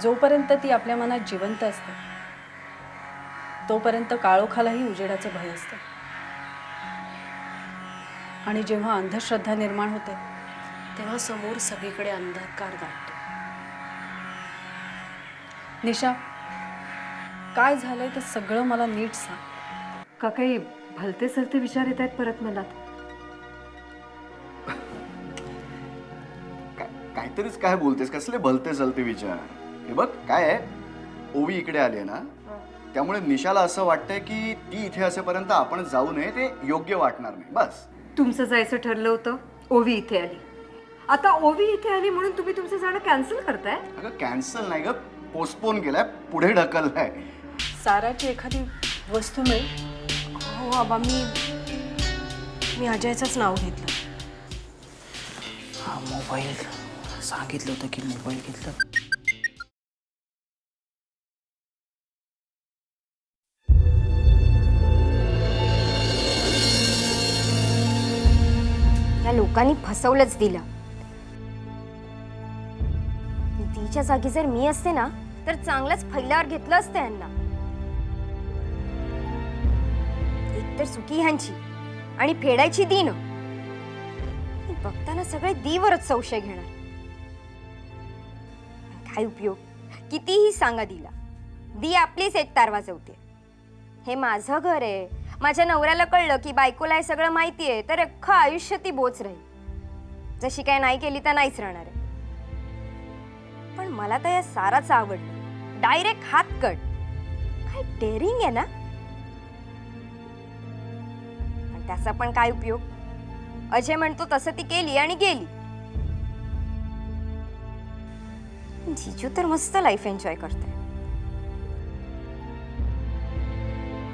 जोपर्यंत ती आपल्या मनात जिवंत असते तोपर्यंत काळोखालाही उजेडाचं भय असतं आणि जेव्हा अंधश्रद्धा निर्माण होते तेव्हा समोर सगळीकडे अंधकार दाटतो. निशा, काय झालंय ते सगळं मला नीट सांग. का काही भलते सलते विचार येत आहेत परत मनात? काहीतरीच काय बोलतेस, कसले भलते चलते विचार? हे बघ काय आहे, ओवी इकडे आली आहे ना, त्यामुळे निशाला असं वाटतंय की ती इथे असेपर्यंत आपण जाऊ नये, ते योग्य वाटणार नाही. बस. तुमचं जायचं ठरलं होतं, ओवी इथे आली. आता ओवी इथे आली म्हणून तुम्ही तुमचं जाणं कॅन्सल करताय? अगं कॅन्सल नाही ग, पोस्टपोन केलाय, पुढे ढकललाय. साराची एखादी वस्तू मिळेल? हो बाबा, मी अजयचंच नाव घेतलं. हा मोबाईल सांगितलं होतं की मोबाईल घेतलं. या लोकांनी फसवलंच दिलं. निधीच्या जागी जर मी असते ना तर चांगलंच फैल्यावर घेतलं असतं यांना. एक तर चुकी ह्यांची आणि फेडायची दिन. बघताना सगळे दीवरच संशय घेणार. काय उपयोग, कितीही सांगा दिला, दी आपलीच एक तार वाजवते. हे माझं घर आहे. माझ्या नवऱ्याला कळलं की बायकोला हे सगळं माहिती आहे तर अख्खं आयुष्य ती बोच राहील. जशी काय नाही केली तर नाहीच राहणार आहे. पण मला तर या साराचं आवडलं. डायरेक्ट हात कट. काय डेअरिंग आहे ना. पण त्याचा पण काय उपयोग. अजय म्हणतो तसं ती केली आणि गेली. जिजू तर मस्त लाईफ एन्जॉय करते.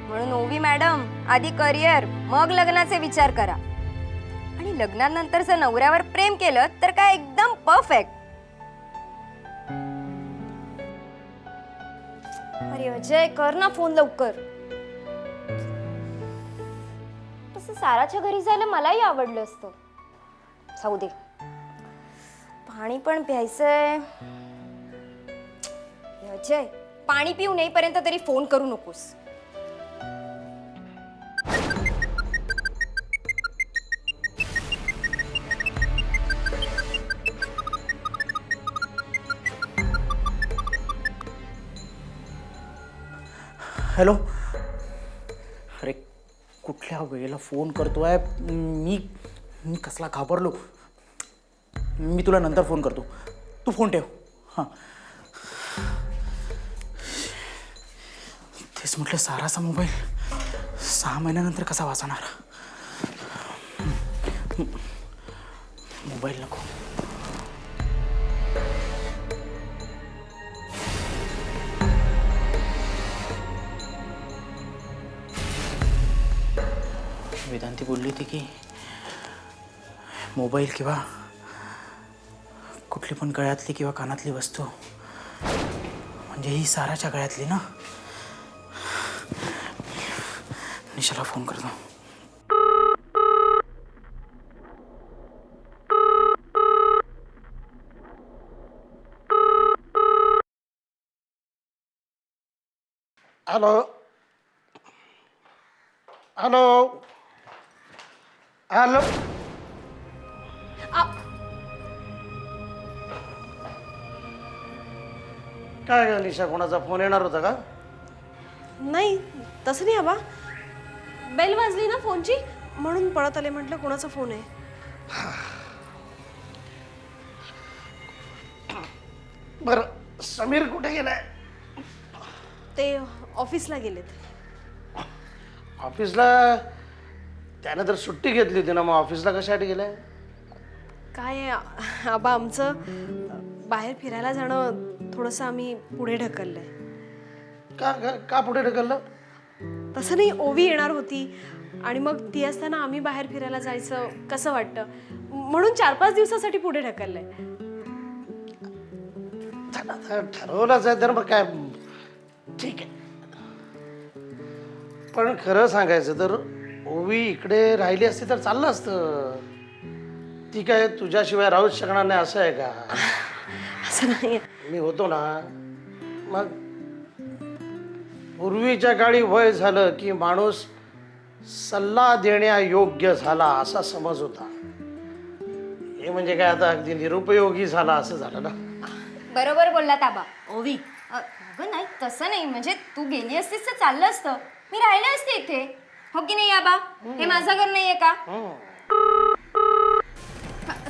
म्हणून ओवी मॅडम, आधी करिअर मग लग्नाचे विचार करा. आणि लग्नानंतर जर नवऱ्यावर प्रेम केलं तर काय एकदम परफेक्ट. अरे अजय, कर ना फोन लवकर. तसं साराच्या घरी जायला मलाही आवडलं असतं. जाऊ दे, पाणी पण प्यायचंय. अजय, पाणी पिऊ येईपर्यंत तरी फोन करू नकोस. हॅलो. अरे कुठल्या वेळेला फोन करतोय मी कसला घाबरलो. मी तुला नंतर फोन करतो, तू फोन ठेव. हां, तेच म्हटलं, साराचा मोबाईल 6 महिन्यानंतर कसा वाचणार. मोबाईल नको. वेदांती बोलली होती की मोबाईल किंवा कुठली पण गळ्यातली किंवा कानातली वस्तू म्हणजे ही साराच्या गळ्यातली ना. निशाला फोन करतो. Hello hello hello. काय ग निशा, कोणाचा फोन येणार होता का? नाही तसं नाही आबा, बेल वाजली ना फोनची म्हणून पळत आले. म्हटलं कोणाचा फोन आहे. बर, समीर कुठे गेलाय? ते ऑफिसला गेलेत. ऑफिसला? त्याने तर सुट्टी घेतली होती ना, मग ऑफिसला कशासाठी गेलाय? काय आबा, आमचं बाहेर फिरायला जाणं थोडंसं आम्ही पुढे ढकललंय. का का, का पुढे ढकललं? तसं नाही, ओवी येणार होती आणि मग ती असताना आम्ही बाहेर फिरायला जायचं कसं वाटतं म्हणून 4-5 दिवसासाठी पुढे ढकललंय. ठरवलंच आहे तर मग काय, ठीक आहे. पण खरं सांगायचं तर ओवी इकडे राहिली असती तर चाललं असतं. ती काय तुझ्याशिवाय राहूच शकणार नाही असं आहे का? असं नाही. मी होतो ना. मग पूर्वीच्या काळी वय झालं की माणूस सल्ला देण्यायोग्य झाला असा समज होता. हे म्हणजे काय आता अगदी निरुपयोगी झाला असं झालं ना. बरोबर बोललात आबा. ओवी अगं नाही, तसं नाही. म्हणजे तू गेली असतीस तर चाललं असतं, मी राहिले असते इथे, हो की नाही आबा? हे माझं घर नाहीये का?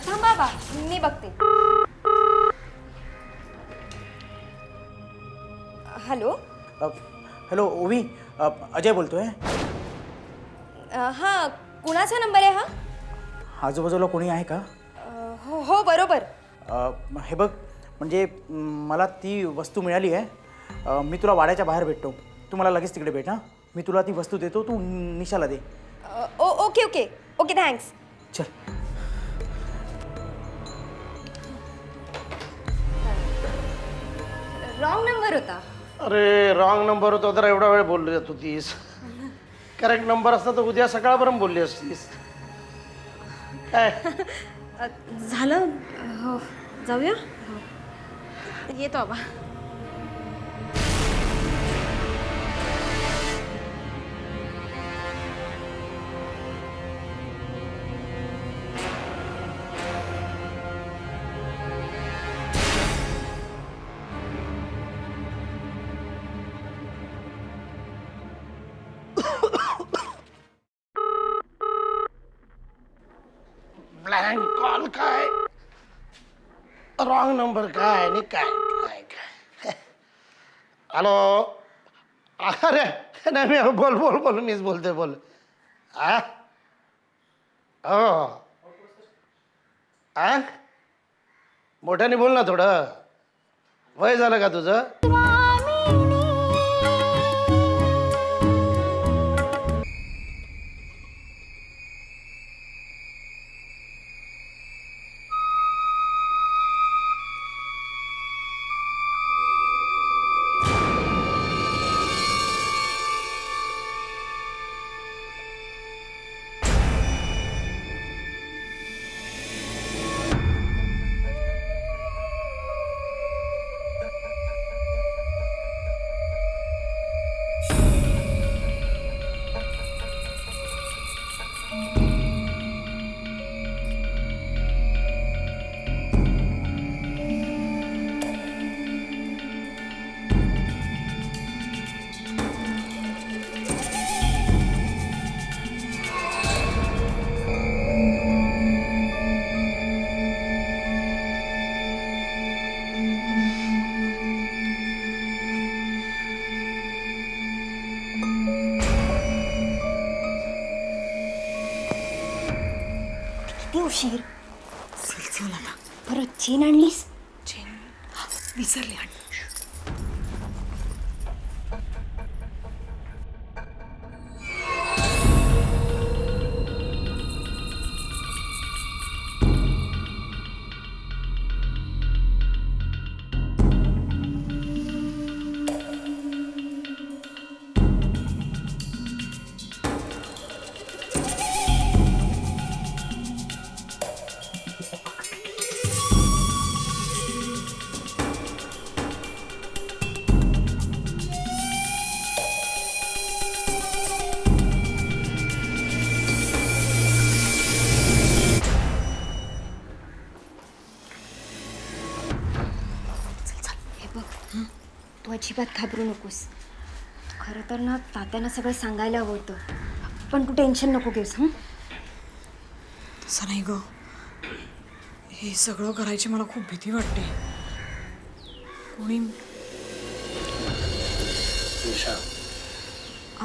थांबा आबा, मी बघते. हॅलो. हॅलो ओवी, अजय बोलतोय. हां, कुणाचा नंबर आहे हा? आजूबाजूला कोणी आहे का? हो हो बरोबर. हे बघ, म्हणजे मला ती वस्तू मिळाली आहे. मी तुला वाड्याच्या बाहेर भेटतो. तू मला लगेच तिकडे भेट. हां, मी तुला ती वस्तू देतो, तू निशाला दे. Okay okay okay, thanks. चल. रॉंग नंबर होता. अरे रॉंग नंबर होता तर एवढा वेळ बोलली होतीस. करेक्ट नंबर असता तर उद्या सकाळपर्यंत बोलली असतीस. काय झालं? हो, जाऊया. येतो आबा. ब्लँक कॉल काय, रॉंग नंबर काय आणि काय काय काय. हॅलो. अरे नाही, मी बोल बोल बोल मीच बोलते, बोल. आ हो. आ मोठ्याने बोल ना थोडं. वय झालं का तुझं? किती उशीर. परत चेन आणलीस? विसरले. तू अजिबात घाबरू नकोस. खरं तर ना तात्यांना सगळं सांगायला हवं होतं, पण तू टेन्शन नको घेऊस. तसं नाही ग, हे सगळं करायची मला खूप भीती वाटते. कोणी निशा,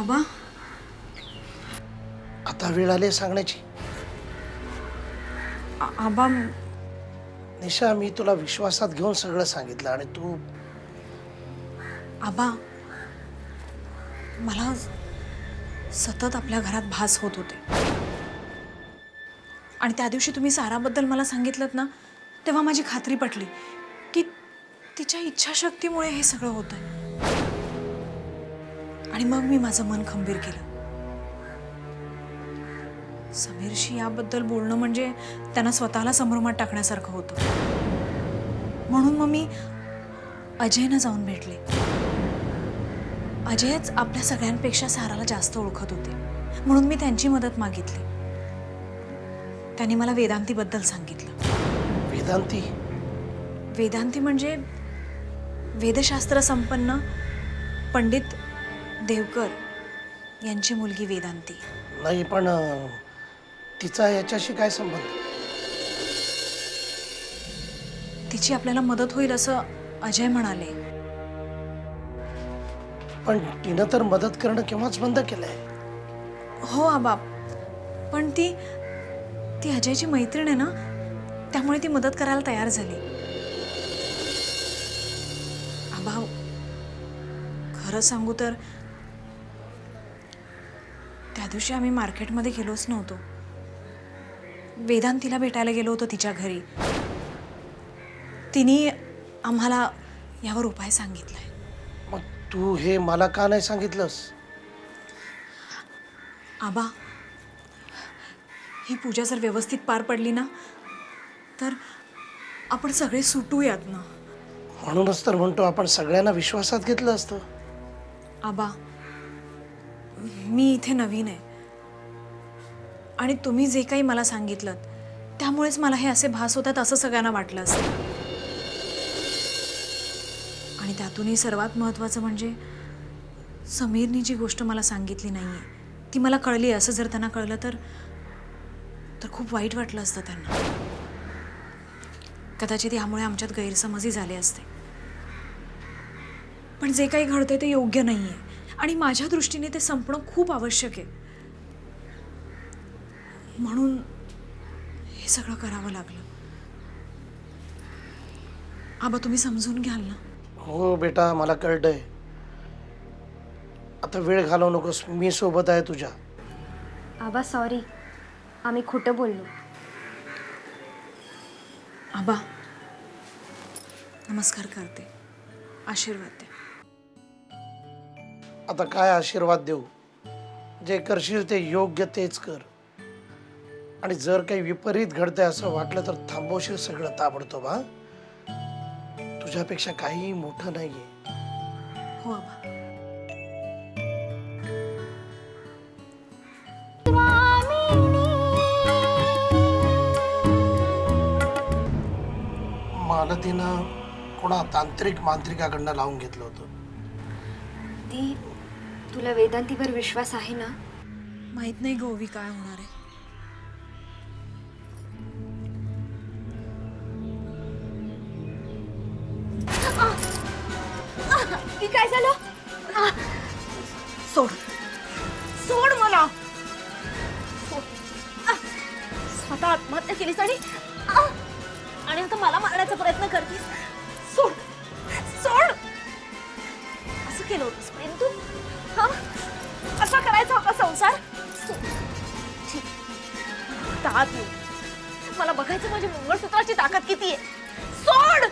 आबा, आता वेळ आली आहे सांगण्याची. आबा, निशा, मी तुला विश्वासात घेऊन सगळं सांगितलं आणि तू आबा, मला सतत आपल्या घरात भास होत होते. आणि त्या दिवशी तुम्ही साराबद्दल मला सांगितलं ना, तेव्हा माझी खात्री पटली की तिच्या इच्छाशक्तीमुळे हे सगळं होतंय. आणि मग मी माझं मन खंबीर केलं. समीरशी याबद्दल बोलणं म्हणजे त्यांना स्वतःला संभ्रमात टाकण्यासारखं होतं. म्हणून मग मी अजयनं जाऊन भेटले. अजयच आपल्या सगळ्यांपेक्षा साराला जास्त ओळखत होते, म्हणून मी त्यांची मदत मागितली. त्यांनी मला वेदांतीबद्दल सांगितलं. वेदांती? वेदांती म्हणजे वेदशास्त्र संपन्न पंडित देवकर यांची मुलगी वेदांती. नाही, पण तिचा याच्याशी काय संबंध? तिची आपल्याला मदत होईल असं अजय म्हणाले. पण तिनं तर मदत करणं केव्हाच बंद केलंय. हो आबा, पण ती अजयची मैत्रीण आहे ना, त्यामुळे ती मदत करायला तयार झाली. आबा, खरं सांगू तर त्या दिवशी आम्ही मार्केटमध्ये गेलोच नव्हतो. वेदांतीला भेटायला गेलो होतो तिच्या घरी. तिने आम्हाला यावर उपाय सांगितलाय. मग तू हे मला का नाही सांगितलंस? आबा, ही पूजा जर व्यवस्थित पार पडली ना, तर आपण सगळे सुटूयात ना. म्हणूनच तर म्हणतो आपण सगळ्यांना विश्वासात घेतलं असतं. आबा, मी इथे नवीन आहे आणि तुम्ही जे काही मला सांगितलं त्यामुळेच मला हे असे भास होतात असं सगळ्यांना वाटलं असतं. आणि त्यातूनही सर्वात महत्त्वाचं म्हणजे समीरनी जी गोष्ट मला सांगितली नाहीये ती मला कळली. असं जर त्यांना कळलं तर खूप वाईट वाटलं असतं त्यांना. कदाचित यामुळे आमच्यात गैरसमजही झाले असते. पण जे काही घडतंय ते योग्य नाहीये आणि माझ्या दृष्टीने ते संपणं खूप आवश्यक आहे. म्हणून हे सगळं करावं लागलं. आबा, तुम्ही समजून घ्याल ना? हो बेटा, मला कळलंय. आता वेळ घालवू नकोस, मी सोबत आहे तुझ्या. आबा सॉरी, आम्ही खोटं बोललो. आबा, नमस्कार करते, आशीर्वाद द्या. आता काय आशीर्वाद देऊ? जे करशील ते योग्य तेच कर. आणि जर काही विपरीत घडतंय असं वाटलं तर थांबवशील सगळं ताबडतोब. हा, तुझ्यापेक्षा काही मोठं नाहीये. हो आबा. मालतीनं कोणा तांत्रिक मांत्रिकाकडनं लावून घेतलं होतं. ती तुला वेदांतीवर विश्वास आहे ना? माहित नाही गोवी काय होणार आहे. की काय झालं? सोड, सोड मला. स्वतः आत्महत्या केलीस आणि आता मला मारण्याचा प्रयत्न करतीस. सोड, सोड. असं केलं होतंस प्रेम तू? हा, असा करायचा होता संसार? आत येऊ, मला बघायचं माझ्या मंगळसूत्राची ताकद किती आहे. सोड.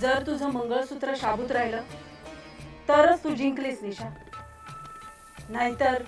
जर तुझं मंगळसूत्र शाबूत राहिलं तरच तू जिंकलीस निशा, नाहीतर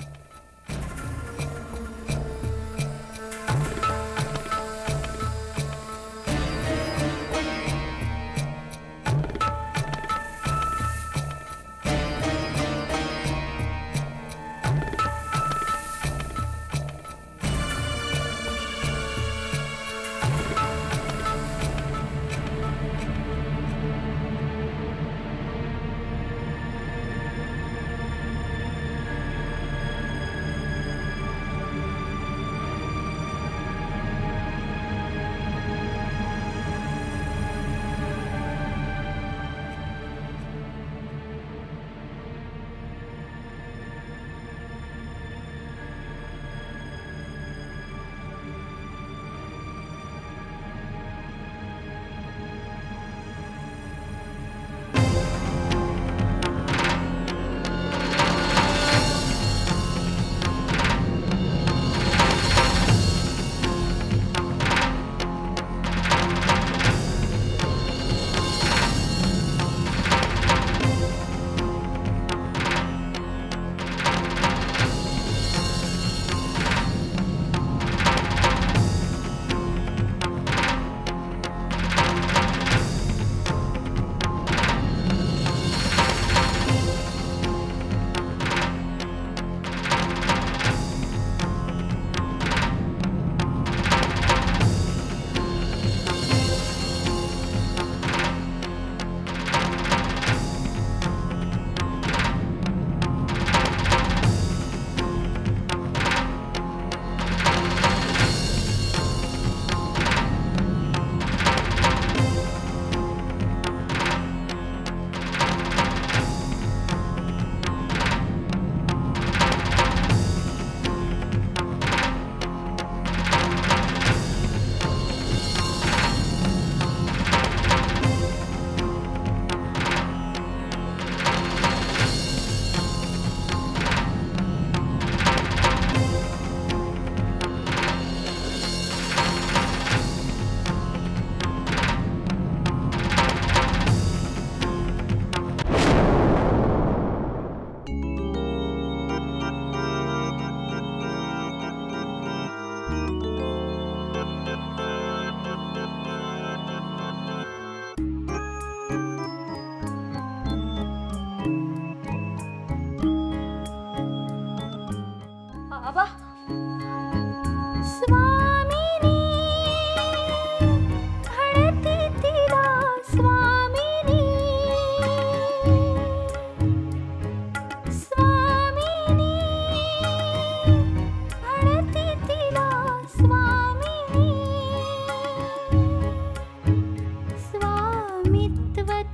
अस्मित्व